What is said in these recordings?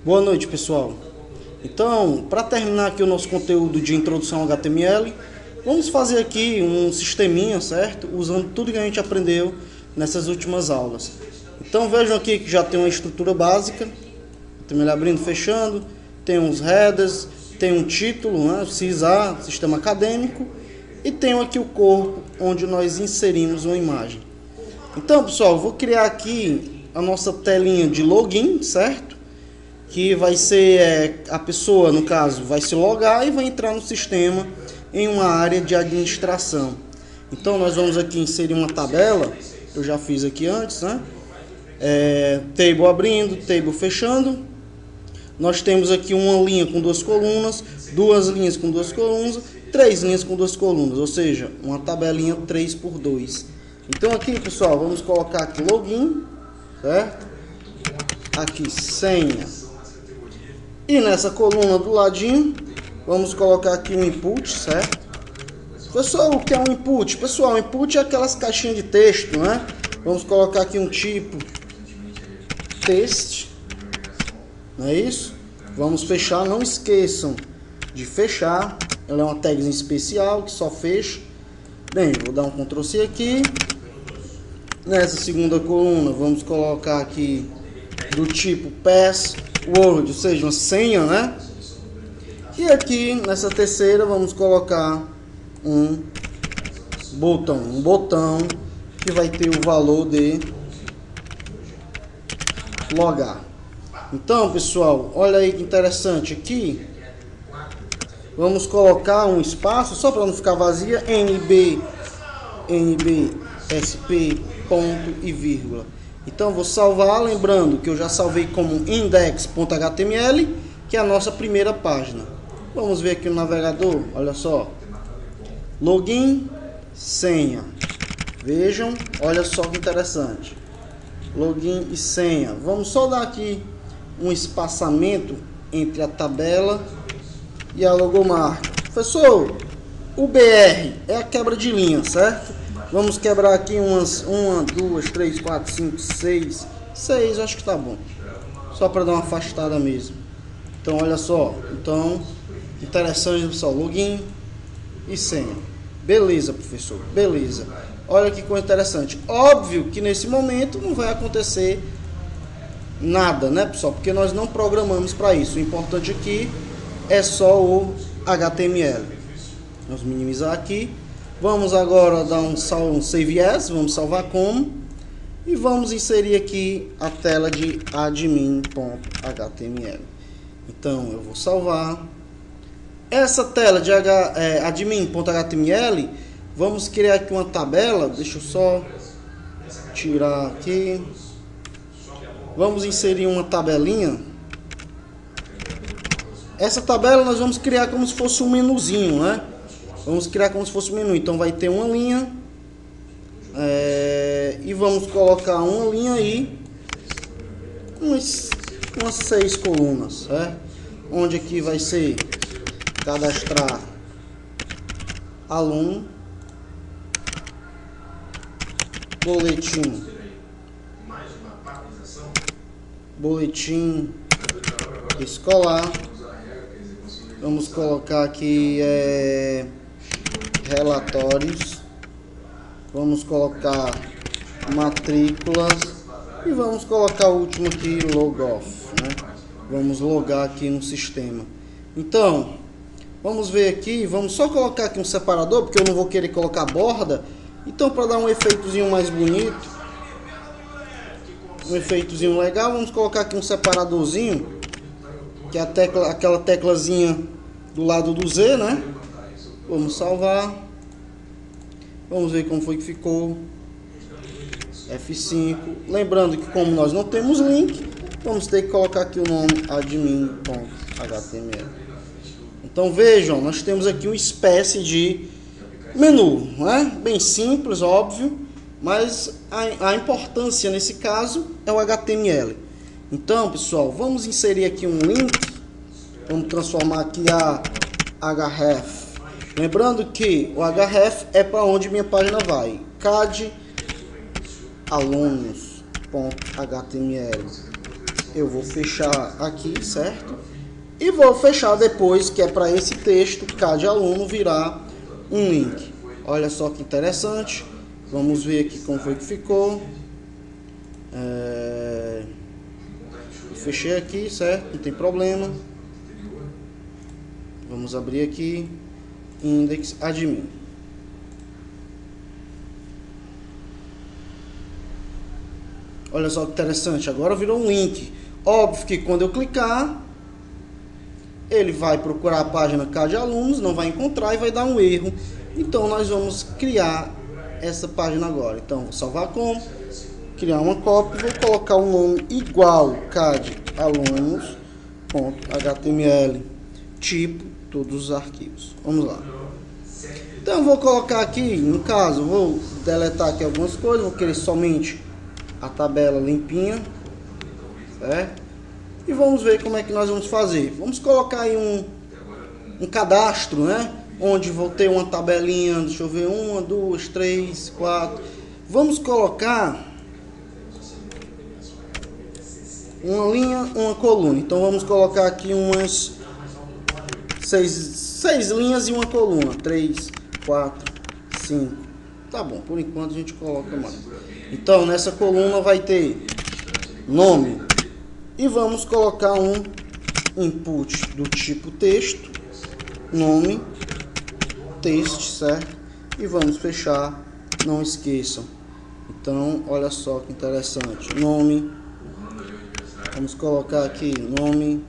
Boa noite, pessoal. Então, para terminar aqui o nosso conteúdo de introdução ao HTML, vamos fazer aqui um sisteminha, certo? Usando tudo que a gente aprendeu nessas últimas aulas. Então, vejam aqui que já tem uma estrutura básica, HTML abrindo, fechando, tem uns headers, tem um título, né? CISA, sistema acadêmico, e tem aqui o corpo, onde nós inserimos uma imagem. Então, pessoal, eu vou criar aqui a nossa telinha de login, certo? Que vai ser a pessoa, no caso, vai se logar e vai entrar no sistema em uma área de administração. Então, nós vamos aqui inserir uma tabela, eu já fiz aqui antes, né? Table abrindo, table fechando. Nós temos aqui uma linha com duas colunas, duas linhas com duas colunas, três linhas com duas colunas, ou seja, uma tabelinha 3x2. Então aqui, pessoal, vamos colocar aqui login, certo? Aqui senha. E nessa coluna do ladinho, vamos colocar aqui um input, certo? Pessoal, o que é um input? Pessoal, o input é aquelas caixinhas de texto, né? Vamos colocar aqui um tipo text, não é isso? Vamos fechar, não esqueçam de fechar. Ela é uma tagzinha especial que só fecha. Bem, vou dar um Ctrl C aqui. Nessa segunda coluna, vamos colocar aqui do tipo password, ou seja, uma senha, né? E aqui nessa terceira vamos colocar um botão que vai ter o valor de logar. Então, pessoal, olha aí que interessante aqui. Vamos colocar um espaço só para não ficar vazia, nbsp ponto e vírgula. Então vou salvar, lembrando que eu já salvei como index.html, que é a nossa primeira página. Vamos ver aqui no navegador, olha só. Login, senha. Vejam, olha só que interessante. Login e senha. Vamos só dar aqui um espaçamento entre a tabela e a logomarca. Professor, o BR é a quebra de linha, certo? Vamos quebrar aqui uma, 2, 3, 4, 5, 6, acho que tá bom. Só para dar uma afastada mesmo. Então, olha só. Então, interessante, pessoal. Login e senha. Beleza, professor. Beleza. Olha que coisa interessante. Óbvio que nesse momento não vai acontecer nada, né, pessoal? Porque nós não programamos para isso. O importante aqui é só o HTML. Vamos minimizar aqui. Vamos agora dar um save as, vamos salvar como, e vamos inserir aqui a tela de admin.html. Então eu vou salvar. Essa tela de admin.html, vamos criar aqui uma tabela, deixa eu só tirar aqui. Vamos inserir uma tabelinha. Essa tabela nós vamos criar como se fosse um menuzinho, né? Vamos criar como se fosse um menu. Então vai ter uma linha. E vamos colocar uma linha aí. Umas 6 colunas, certo? Onde aqui vai ser cadastrar aluno. Boletim escolar. Vamos colocar aqui relatórios, vamos colocar matrículas e vamos colocar o último aqui, logoff, né? Vamos logar aqui no sistema. Então, vamos ver aqui, vamos só colocar aqui um separador, porque eu não vou querer colocar borda. Então, para dar um efeitozinho mais bonito, um efeitozinho legal, vamos colocar aqui um separadorzinho, que é aquela teclazinha do lado do Z, né? Vamos salvar. Vamos ver como foi que ficou. F5. Lembrando que como nós não temos link, vamos ter que colocar aqui o nome admin.html. Então vejam, nós temos aqui uma espécie de menu, né? Bem simples, óbvio, mas a importância nesse caso é o HTML. Então, pessoal, vamos inserir aqui um link. Vamos transformar aqui a href. Lembrando que o href é para onde minha página vai. CAD alunos. .html. Eu vou fechar aqui, certo? E vou fechar depois, que é para esse texto CAD aluno virar um link. Olha só que interessante. Vamos ver aqui como foi que ficou. Fechei aqui, certo? Não tem problema. Vamos abrir aqui. Index admin. Olha só que interessante. Agora virou um link. Óbvio que quando eu clicar, ele vai procurar a página CAD alunos, não vai encontrar e vai dar um erro. Então nós vamos criar essa página agora. Então vou salvar como, criar uma cópia, vou colocar um nome igual CAD alunos.html, tipo todos os arquivos. Vamos lá. Então eu vou colocar aqui, no caso, vou deletar aqui algumas coisas, vou querer somente a tabela limpinha, certo? E vamos ver como é que nós vamos fazer. Vamos colocar aí um cadastro, né? Onde vou ter uma tabelinha, deixa eu ver, 1, 2, 3, 4. Vamos colocar uma linha, uma coluna. Então vamos colocar aqui umas 6 linhas e uma coluna. 3, 4, 5. Tá bom, por enquanto a gente coloca mais. Então nessa coluna vai ter nome. E vamos colocar um input do tipo texto, nome, texto, certo? E vamos fechar, não esqueçam. Então, olha só que interessante. Nome, vamos colocar aqui nome,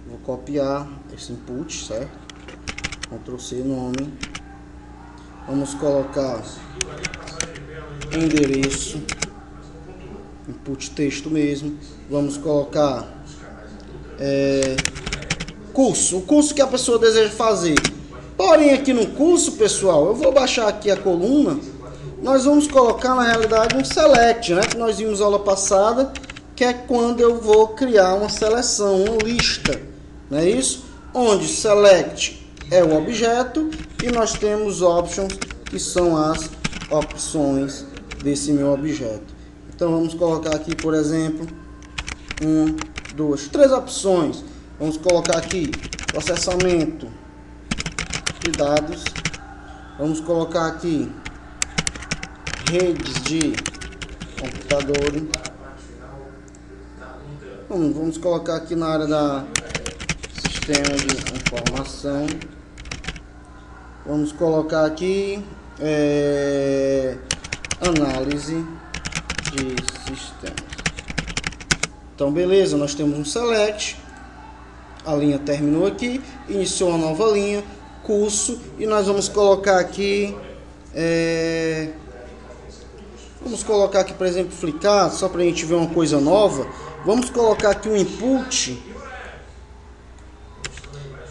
vou copiar esse input, certo? Ctrl C, nome. Vamos colocar endereço. Input texto mesmo. Vamos colocar curso, o curso que a pessoa deseja fazer. Porém aqui no curso, pessoal, eu vou baixar aqui a coluna. Nós vamos colocar na realidade um select, né? Que nós vimos aula passada, que é quando eu vou criar uma seleção, uma lista, não é isso? Onde select é o objeto e nós temos options, que são as opções desse meu objeto. Então vamos colocar aqui, por exemplo, 1, 2, 3 opções. Vamos colocar aqui processamento de dados. Vamos colocar aqui redes de computador. Vamos colocar aqui na área da sistema de informação. Vamos colocar aqui análise de sistemas. Então beleza, nós temos um select, a linha terminou aqui, iniciou uma nova linha, curso, e nós vamos colocar aqui por exemplo, Flickr, só para a gente ver uma coisa nova. Vamos colocar aqui um input.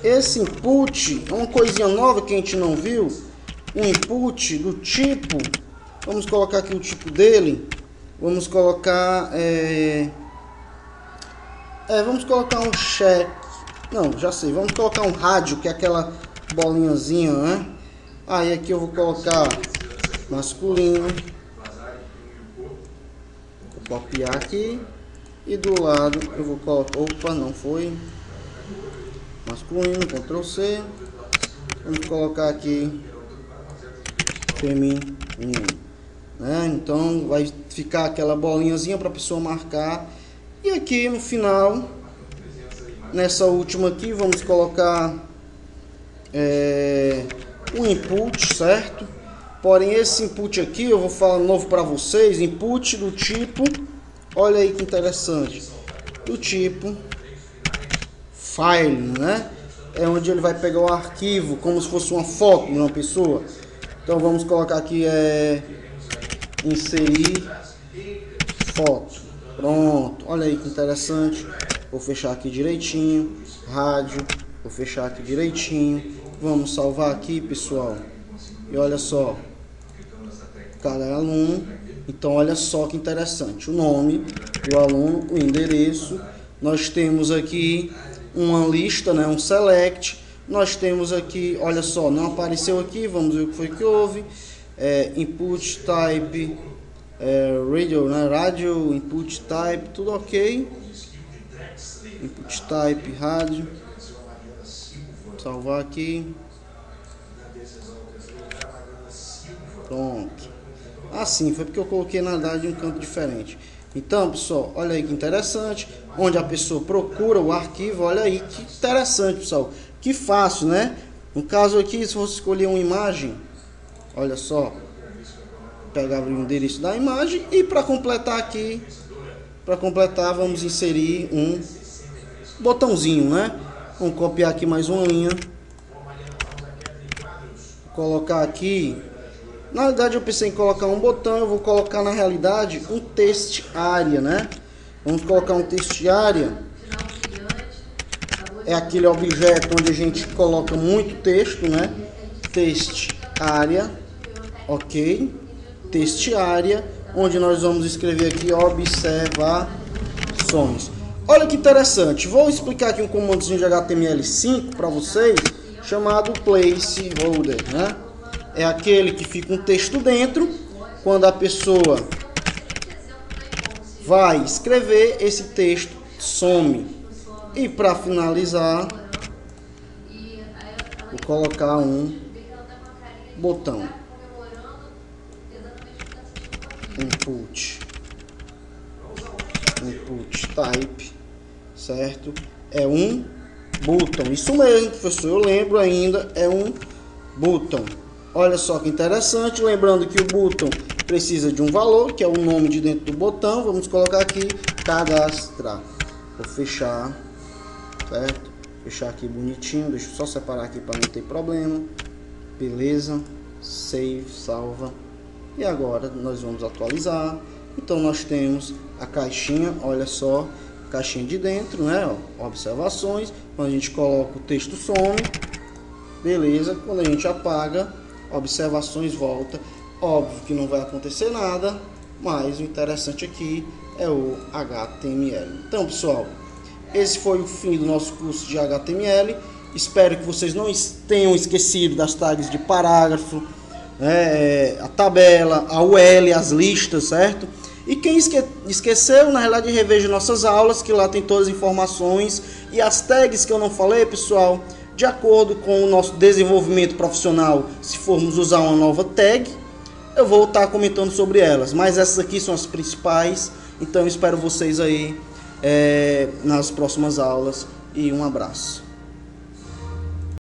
Esse input é uma coisinha nova que a gente não viu, um input do tipo, vamos colocar aqui o tipo dele. Vamos colocar vamos colocar um check. Não, já sei. Vamos colocar um rádio, que é aquela bolinhazinha, né? Aí aqui eu vou colocar masculino. Vou copiar aqui e do lado eu vou colocar. Opa, não foi. Masculino, Ctrl C. Vamos colocar aqui feminino. Então vai ficar aquela bolinhazinha para a pessoa marcar. E aqui no final, nessa última aqui, vamos colocar um input, certo? Porém esse input aqui eu vou falar novo para vocês, input do tipo, olha aí que interessante, do tipo file, né? É onde ele vai pegar o arquivo como se fosse uma foto de uma pessoa. Então vamos colocar aqui inserir foto. Pronto, olha aí que interessante. Vou fechar aqui direitinho. Rádio, vou fechar aqui direitinho. Vamos salvar aqui, pessoal. E olha só, cada aluno. Então olha só que interessante, o nome do aluno, o endereço. Nós temos aqui uma lista, né, um select. Nós temos aqui, olha só, não apareceu aqui, vamos ver o que foi que houve. Input type radio, né? Radio, input type, tudo ok. Input type, rádio. Salvar aqui. Pronto. Assim, foi porque eu coloquei na verdade um canto diferente. Então, pessoal, olha aí que interessante. Onde a pessoa procura o arquivo, olha aí que interessante, pessoal. Que fácil, né? No caso aqui, se você escolher uma imagem, olha só. Pegava o endereço da imagem e para completar aqui, vamos inserir um botãozinho, né? Vamos copiar aqui mais uma linha. Colocar aqui. Na verdade eu pensei em colocar um botão, eu vou colocar na realidade um text area, né? Vamos colocar um text area. É aquele objeto onde a gente coloca muito texto, né? Text area, ok? Text area, onde nós vamos escrever aqui observações. Olha que interessante, vou explicar aqui um comandozinho de HTML5 para vocês, chamado placeholder, né? É aquele que fica um texto dentro, quando a pessoa vai escrever, esse texto some. E para finalizar, vou colocar um botão. Input type, certo? É um botão. Isso mesmo, professor, eu lembro ainda, é um botão. Olha só que interessante, lembrando que o botão precisa de um valor, que é o nome de dentro do botão. Vamos colocar aqui, cadastrar. Vou fechar, certo? Fechar aqui bonitinho, deixa eu só separar aqui para não ter problema. Beleza, save, salva. E agora nós vamos atualizar. Então nós temos a caixinha, olha só, caixinha de dentro, né? Ó, observações. Quando a gente coloca o texto some, beleza. Quando a gente apaga, observações volta. Óbvio que não vai acontecer nada, mas o interessante aqui é o HTML. Então, pessoal, esse foi o fim do nosso curso de HTML. Espero que vocês não tenham esquecido das tags de parágrafo, a tabela, a UL, as listas, certo? E quem esqueceu, na realidade, reveja nossas aulas, que lá tem todas as informações e as tags que eu não falei, pessoal. De acordo com o nosso desenvolvimento profissional, se formos usar uma nova tag, eu vou estar comentando sobre elas. Mas essas aqui são as principais. Então eu espero vocês aí nas próximas aulas. E um abraço.